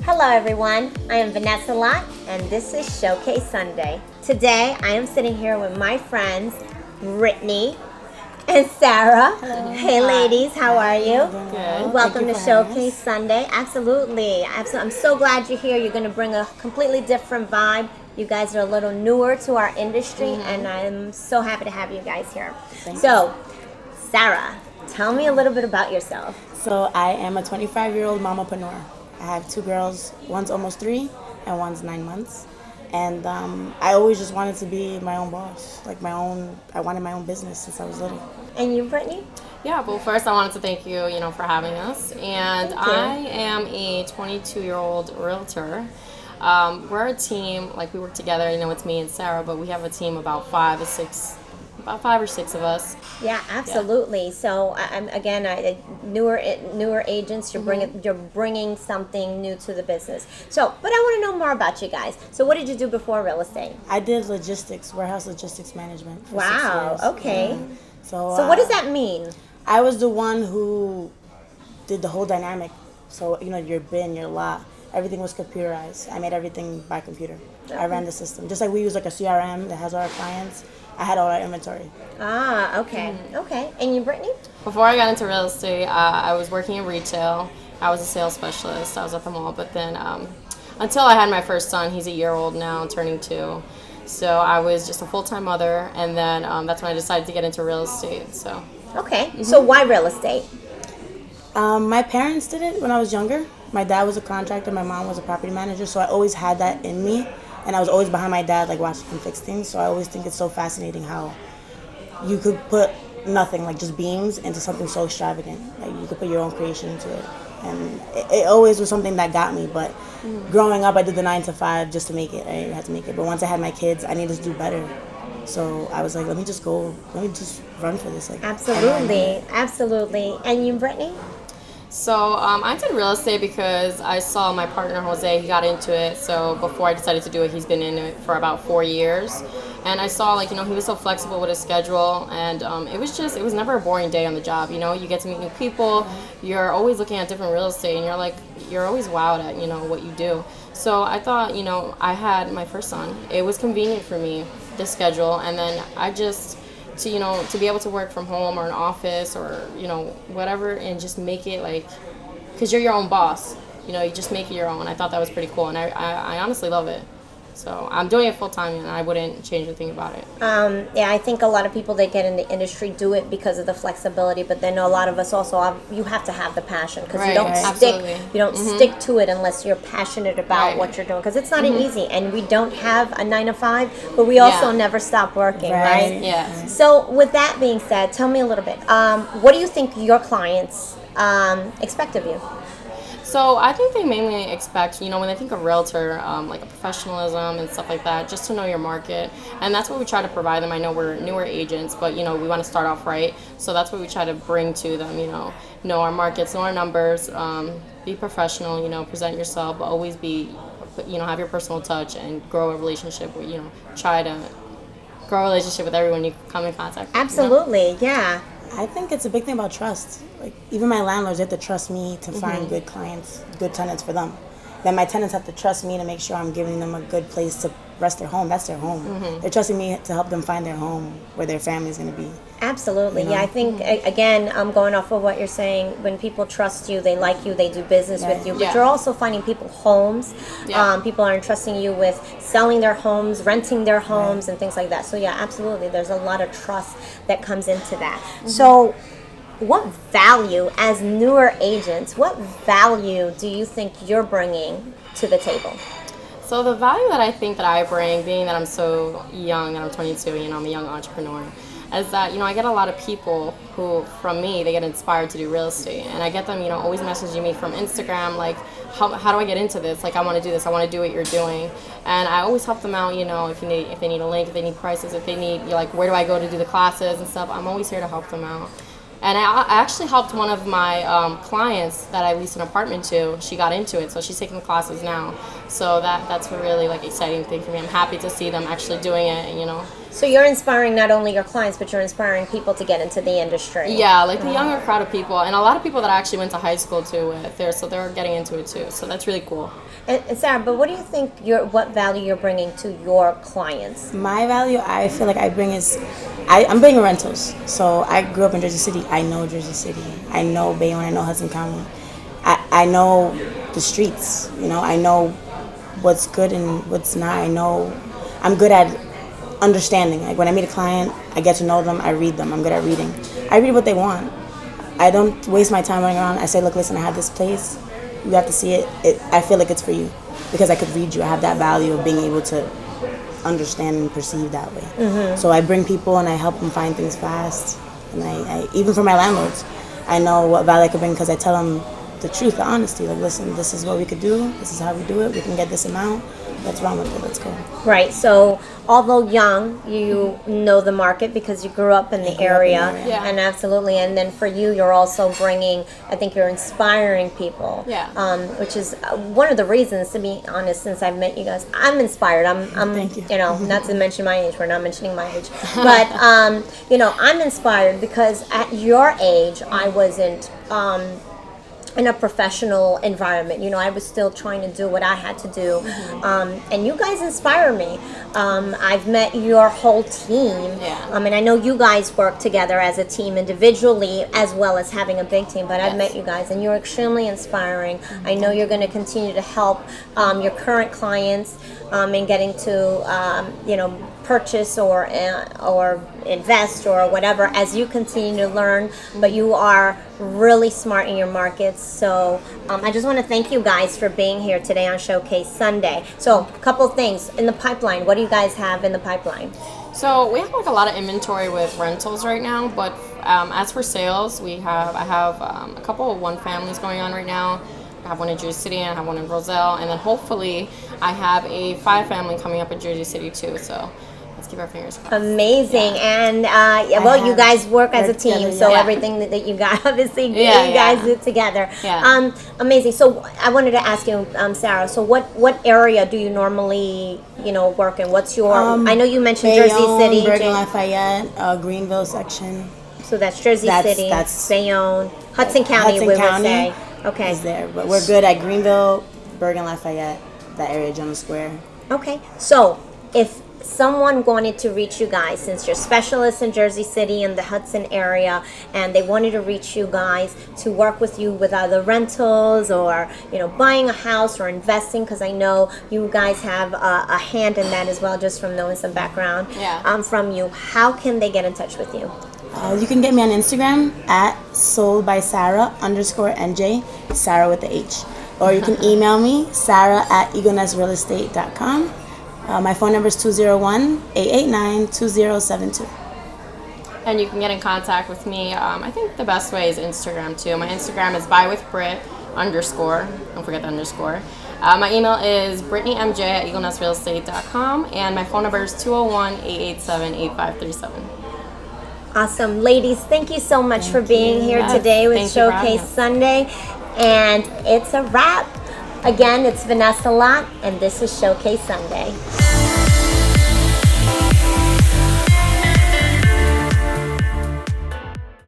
Hello everyone, I am Vanessa Lott and this is Showcase Sunday. Today I am sitting here with my friends Brittany and Sarah. Hello. Hey ladies, how are you? Good. Welcome to Thank you for having Showcase us. Sunday. Absolutely. I'm so glad you're here. You're going to bring a completely different vibe. You guys are a little newer to our industry and I'm so happy to have you guys here. So, Sarah, tell me a little bit about yourself. So I am a 25-year-old mamapreneur. I have two girls. One's almost 3 and one's 9 months. And I always just wanted to be my own boss, I wanted my own business since I was little. And you, Brittany? Yeah, well, first I wanted to thank you, for having us. And Thank you. I am a 22-year-old realtor. We're a team, we work together, it's me and Sarah, but we have a team about 5 or 6 of us. Yeah, absolutely. So, newer agents. You're bringing something new to the business. So, but I want to know more about you guys. So, what did you do before real estate? I did warehouse logistics management for 6 Wow. years. Okay. Yeah. So, what does that mean? I was the one who did the whole dynamic. So, your bin, your lot, everything was computerized. I made everything by computer. I ran the system. Just like we use a CRM that has all our clients, I had all our inventory. Ah, okay. Okay. And you, Brittany? Before I got into real estate, I was working in retail. I was a sales specialist. I was at the mall. But then until I had my first son, he's a year old now, turning 2. So I was just a full-time mother. And then that's when I decided to get into real estate. So. Okay. So, why real estate? My parents did it when I was younger. My dad was a contractor, my mom was a property manager, so I always had that in me. And I was always behind my dad, watching him fix things. So I always think it's so fascinating how you could put nothing, just beams, into something so extravagant. You could put your own creation into it. And it always was something that got me. But growing up, I did the 9 to 5 just to make it. I had to make it. But once I had my kids, I needed to do better. So I was like, let me just run for this. Absolutely. Absolutely. And you, Brittany? So I did real estate because I saw my partner Jose, he got into it. So before I decided to do it, he's been in it for about 4 years. And I saw he was so flexible with his schedule, and it was never a boring day on the job. You get to meet new people. You're always looking at different real estate, and you're always wowed at, what you do. So I thought, I had my first son. It was convenient for me, the schedule, and then I just, to be able to work from home or an office or, whatever, and just make it because you're your own boss, you just make it your own. I thought that was pretty cool, and I honestly love it. So I'm doing it full time, and I wouldn't change a thing about it. Yeah, I think a lot of people that get in the industry do it because of the flexibility, but then a lot of us also you have to have the passion because you don't stick to it unless you're passionate about what you're doing, because it's not easy, and we don't have a 9 to 5, but we also never stop working, right? Yeah. So with that being said, tell me a little bit. What do you think your clients expect of you? So I think they mainly expect, when they think of realtor, a professionalism and stuff like that, just to know your market. And that's what we try to provide them. I know we're newer agents, but, we want to start off right. So that's what we try to bring to them, know our markets, know our numbers, be professional, present yourself, but always have your personal touch and grow a relationship with, try to grow a relationship with everyone you come in contact with. Absolutely, yeah. I think it's a big thing about trust. Even my landlords, they have to trust me to find good clients, good tenants for them. Then my tenants have to trust me to make sure I'm giving them a good place to rest their home. That's their home. They're trusting me to help them find their home where their family's going to be. Absolutely. Yeah, I think, again, I'm going off of what you're saying. When people trust you, they like you, they do business with you. But you're also finding people homes. People are entrusting you with selling their homes, renting their homes, and things like that. So, yeah, absolutely. There's a lot of trust that comes into that. So, what value, as newer agents, what value do you think you're bringing to the table? So the value that I think that I bring, being that I'm so young and I'm 22, I'm a young entrepreneur, is that, I get a lot of people who, from me, they get inspired to do real estate. And I get them, always messaging me from Instagram, how do I get into this? I want to do this. I want to do what you're doing. And I always help them out, if they need a link, if they need prices, if they need, where do I go to do the classes and stuff. I'm always here to help them out. And I actually helped one of my clients that I leased an apartment to. She got into it, so she's taking classes now. So that's a really exciting thing for me. I'm happy to see them actually doing it, and So you're inspiring not only your clients, but you're inspiring people to get into the industry. Yeah, like the younger crowd of people, and a lot of people that I actually went to high school too with there, so they're getting into it too. So that's really cool. And Sarah, but what do you think what value you're bringing to your clients? My value, I feel like I bring is, I'm bringing rentals. So I grew up in Jersey City. I know Jersey City. I know Bayonne. I know Hudson County. I know the streets. You know, I know what's good and what's not. I know I'm good at understanding. Like when I meet a client, I get to know them. I read them. I'm good at reading. I read what they want. I don't waste my time running around. I say, look, listen, I have this place. You have to see it. I feel like it's for you because I could read you. I have that value of being able to understand and perceive that way. Mm-hmm. So I bring people and I help them find things fast. And I even for my landlords, I know what value I could bring because I tell them the truth, the honesty. Like, listen, this is what we could do. This is how we do it. We can get this amount. What's wrong with it? Let's go. Right. So, although young, you know the market because you grew up in the area. Yeah. And absolutely. And then for you, you're also bringing, I think you're inspiring people. Yeah. Which is one of the reasons, to be honest, since I've met you guys, I'm inspired. I'm Thank you. You know, not to mention my age. We're not mentioning my age. But, you know, I'm inspired because at your age, I wasn't in a professional environment. You know, I was still trying to do what I had to do. And you guys inspire me. I've met your whole team. Yeah. And I know you guys work together as a team individually as well as having a big team, but I've met you guys and you're extremely inspiring. I know you're going to continue to help your current clients in getting to, you know, purchase or invest or whatever as you continue to learn, but you are really smart in your markets. So I just want to thank you guys for being here today on Showcase Sunday. So a couple of things in the pipeline. What do you guys have in the pipeline? So we have like a lot of inventory with rentals right now, but as for sales, I have a couple of one families going on right now. I have one in Jersey City and I have one in Roselle, and then hopefully I have a 5 family coming up in Jersey City too. So let's keep our fingers crossed. Amazing. And well, you guys work as a team, so everything that you got, obviously, you guys do together. Yeah. Amazing. So I wanted to ask you, Sarah, so what area do you normally, you know, work in? What's your, I know you mentioned Bayonne, Jersey City. Bergen Lafayette, Greenville section. So that's Jersey City, that's Bayonne, Hudson County, we would say. Okay. Is there, but we're good at Greenville, Bergen Lafayette, that area, General Square. Okay. So if someone wanted to reach you guys, since you're specialists in Jersey City and the Hudson area, and they wanted to reach you guys to work with you with either rentals or, you know, buying a house or investing, because I know you guys have a hand in that as well, just from knowing some background from you, how can they get in touch with you? You can get me on Instagram at soldbysarah_NJ, Sarah with the H. Or you can email me, sarah@eaglenestrealestate.com. My phone number is 201-889-2072. And you can get in contact with me. I think the best way is Instagram too. My Instagram is bywithbrit_. Don't forget the underscore. My email is britneymj@eaglenestrealestate.com, and my phone number is 201-887-8537. Awesome. Ladies, thank you so much for being here today with Showcase Sunday. And it's a wrap. Again, it's Vanessa Lott, and this is Showcase Sunday.